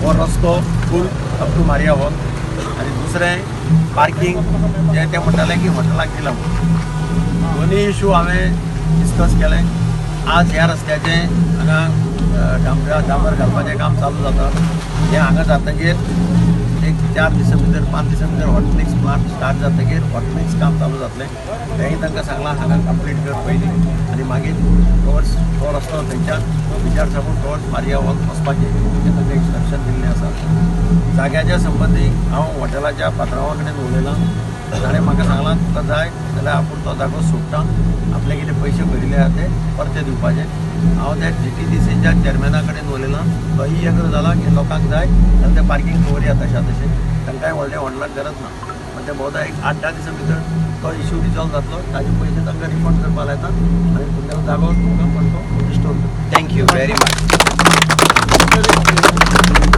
हो रस्तो फूल up to Maria hall आणि दुसरें पार्किंग जे ते म्हणटाले की हॉटेलाक दिला दोन्ही इशू हांवें डिस्कस केले. आज ह्या रस्त्याचे हांगा डांबर घालपाचें काम चालू जाता. हें हांगा जातकीर एक 4 दिसां भितर 5 दिसां भितर हॉटमिक्स प्लांट स्टार्ट जातकीर हॉटमिक्स काम चालू जातलें. तेंय तांकां सांगलां हांगा कंप्लीट कर पयलीं आनी मागीर टुवर्ड्स तो रस्तो थंयच्यान विचार साकून टुवर्ड्स मारिया हॉल वचपाचें हें तांकां इंस्ट्रक्शन दिल्लें आसा. जाग्याच्या संबंदी हांव हॉटेलाच्या पात्रांवा कडेन उलयलां. ताणें म्हाका सांगलां तुका जाय जाल्यार आपूण तो जागो सोडटा. आपले कितें पयशे भरिल्ले आसा ते परते दिवपाचे. हांव त्या GTDCच्या चेअरमॅना कडेन उलयलां. तोही एग्र जाला की लोकांक जाय जाल्यार ते पार्किंग दवरया तशा तशें. तांकांय व्हडल्या हॉटेलाक गरज ना. पण ते भोवता एक 8-10 दिसां भितर तो इश्यू रिजॉल्व जातलो. ताजे पयशे तांकां रिफंड करपा लायता आनी तुमचो जागो तुमकां परतो रिस्टोर करता. Thank you very much.